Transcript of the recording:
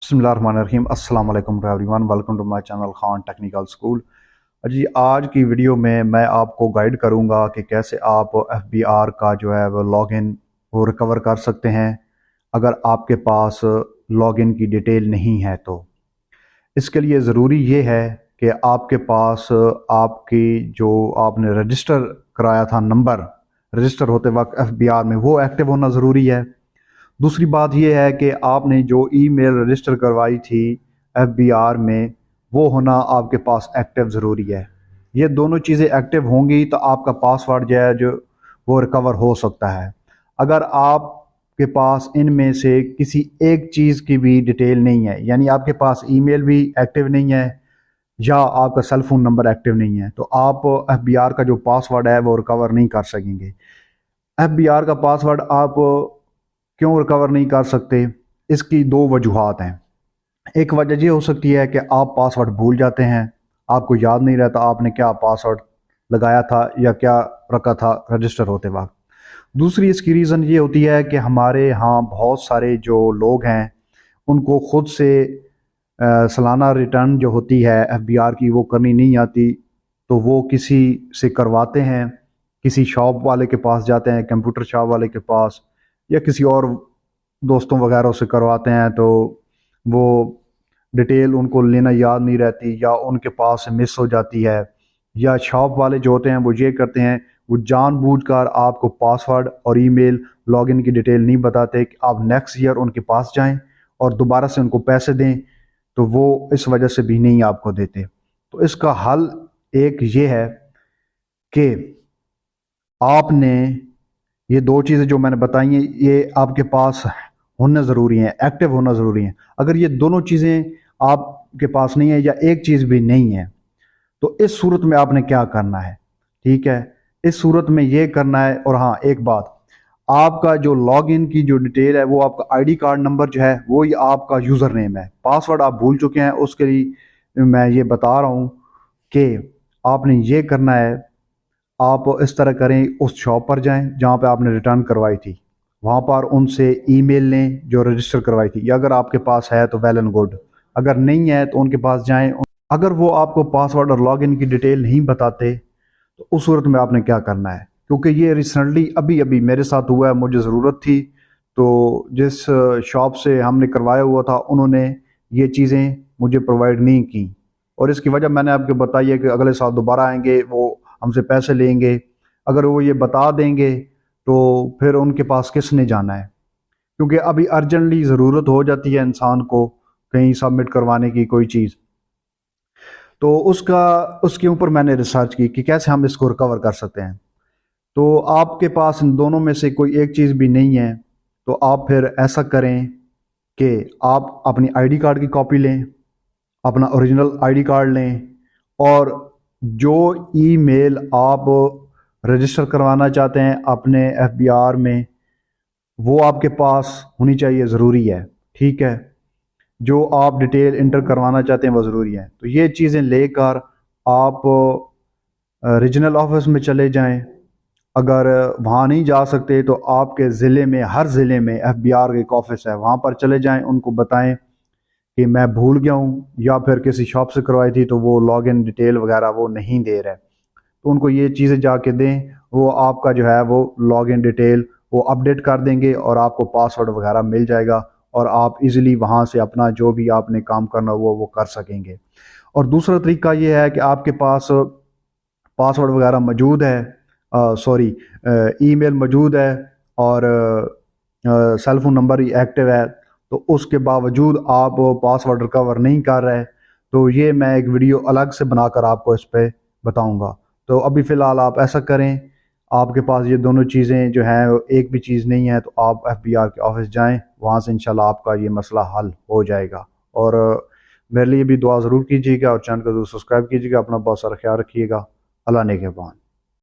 बिस्मिल्लाहिर्रहमानिर्रहीम। अस्सलाम वालेकुम everyone, welcome to my channel Khan technical school. जी, आज की वीडियो में मैं आपको गाइड करूंगा कि कैसे आप एफबीआर का जो है वो लॉगिन वो रिकवर कर सकते हैं अगर आपके पास लॉगिन की डिटेल नहीं है। तो इसके लिए ज़रूरी ये है कि आपके पास आपकी जो आपने रजिस्टर कराया था नंबर, रजिस्टर होते वक्त एफबीआर में, वो एक्टिव होना ज़रूरी है। दूसरी बात यह है कि आपने जो ईमेल रजिस्टर करवाई थी एफबीआर में, वो होना आपके पास एक्टिव ज़रूरी है। ये दोनों चीज़ें एक्टिव होंगी तो आपका पासवर्ड जो है जो वो रिकवर हो सकता है। अगर आपके पास इनमें से किसी एक चीज़ की भी डिटेल नहीं है, यानी आपके पास ईमेल भी एक्टिव नहीं है या आपका सेल फोन नंबर एक्टिव नहीं है, तो आप एफबीआर का जो पासवर्ड है वो रिकवर नहीं कर सकेंगे। एफबीआर का पासवर्ड आप क्यों रिकवर नहीं कर सकते? इसकी दो वजूहात हैं। एक वजह ये हो सकती है कि आप पासवर्ड भूल जाते हैं, आपको याद नहीं रहता आपने क्या पासवर्ड लगाया था या क्या रखा था रजिस्टर होते वक्त। दूसरी इसकी रीज़न ये होती है कि हमारे यहाँ बहुत सारे जो लोग हैं उनको खुद से सालाना रिटर्न जो होती है एफबीआर की वो करनी नहीं आती, तो वो किसी से करवाते हैं, किसी शॉप वाले के पास जाते हैं, कंप्यूटर शॉप वाले के पास, या किसी और दोस्तों वगैरह से करवाते हैं। तो वो डिटेल उनको लेना याद नहीं रहती या उनके पास से मिस हो जाती है, या शॉप वाले जो होते हैं वो ये करते हैं, वो जानबूझकर आपको पासवर्ड और ईमेल लॉगिन की डिटेल नहीं बताते कि आप नेक्स्ट ईयर उनके पास जाएं और दोबारा से उनको पैसे दें, तो वो इस वजह से भी नहीं आपको देते। तो इसका हल एक ये है कि आपने ये दो चीज़ें जो मैंने बताई हैं ये आपके पास होना ज़रूरी है, एक्टिव होना ज़रूरी है। अगर ये दोनों चीज़ें आपके पास नहीं है या एक चीज़ भी नहीं है, तो इस सूरत में आपने क्या करना है? ठीक है, इस सूरत में ये करना है। और हाँ, एक बात, आपका जो लॉगिन की जो डिटेल है वो आपका आईडी कार्ड नंबर जो है वो ही आपका यूज़र नेम है। पासवर्ड आप भूल चुके हैं, उसके लिए मैं ये बता रहा हूँ कि आपने ये करना है। आप इस तरह करें, उस शॉप पर जाएं जहाँ पे आपने रिटर्न करवाई थी, वहाँ पर उनसे ईमेल लें जो रजिस्टर करवाई थी, या अगर आपके पास है तो वेल एंड गुड, अगर नहीं है तो उनके पास जाएं। अगर वो आपको पासवर्ड और लॉगिन की डिटेल नहीं बताते तो उस सूरत में आपने क्या करना है, क्योंकि ये रिसेंटली अभी अभी मेरे साथ हुआ है, मुझे ज़रूरत थी, तो जिस शॉप से हमने करवाया हुआ था उन्होंने ये चीज़ें मुझे प्रोवाइड नहीं की, और इसकी वजह मैंने आपको बताई है कि अगले साल दोबारा आएंगे, वो हमसे पैसे लेंगे। अगर वो ये बता देंगे तो फिर उनके पास किसने जाना है? क्योंकि अभी अर्जेंटली ज़रूरत हो जाती है इंसान को कहीं सबमिट करवाने की कोई चीज़, तो उसके ऊपर मैंने रिसर्च की कि कैसे हम इसको रिकवर कर सकते हैं। तो आपके पास इन दोनों में से कोई एक चीज़ भी नहीं है, तो आप फिर ऐसा करें कि आप अपनी आईडी कार्ड की कॉपी लें, अपना ओरिजिनल आईडी कार्ड लें, और जो ईमेल आप रजिस्टर करवाना चाहते हैं अपने एफबीआर में वो आपके पास होनी चाहिए, ज़रूरी है। ठीक है, जो आप डिटेल इंटर करवाना चाहते हैं वो ज़रूरी है। तो ये चीज़ें लेकर आप रीजनल ऑफिस में चले जाएं। अगर वहाँ नहीं जा सकते तो आपके ज़िले में, हर ज़िले में एफबीआर का एक ऑफिस है, वहाँ पर चले जाएं, उनको बताएं कि मैं भूल गया हूँ या फिर किसी शॉप से करवाई थी तो वो लॉगिन डिटेल वगैरह वो नहीं दे रहे, तो उनको ये चीज़ें जाके दें, वो आपका जो है वो लॉगिन डिटेल वो अपडेट कर देंगे और आपको पासवर्ड वगैरह मिल जाएगा, और आप इजीली वहाँ से अपना जो भी आपने काम करना वो कर सकेंगे। और दूसरा तरीका ये है कि आपके पास पासवर्ड वगैरह मौजूद है, सॉरी, ईमेल मौजूद है और सेल फोन नंबर ही एक्टिव है, तो उसके बावजूद आप पासवर्ड रिकवर नहीं कर रहे, तो ये मैं एक वीडियो अलग से बनाकर आपको इस पर बताऊंगा। तो अभी फ़िलहाल आप ऐसा करें, आपके पास ये दोनों चीज़ें जो हैं एक भी चीज़ नहीं है, तो आप एफबीआर के ऑफिस जाएं, वहाँ से इंशाल्लाह आपका ये मसला हल हो जाएगा। और मेरे लिए भी दुआ ज़रूर कीजिएगा और चैनल को ज़रूर सब्सक्राइब कीजिएगा। अपना बहुत सारा ख्याल रखिएगा। अल्लाह नेगहबान।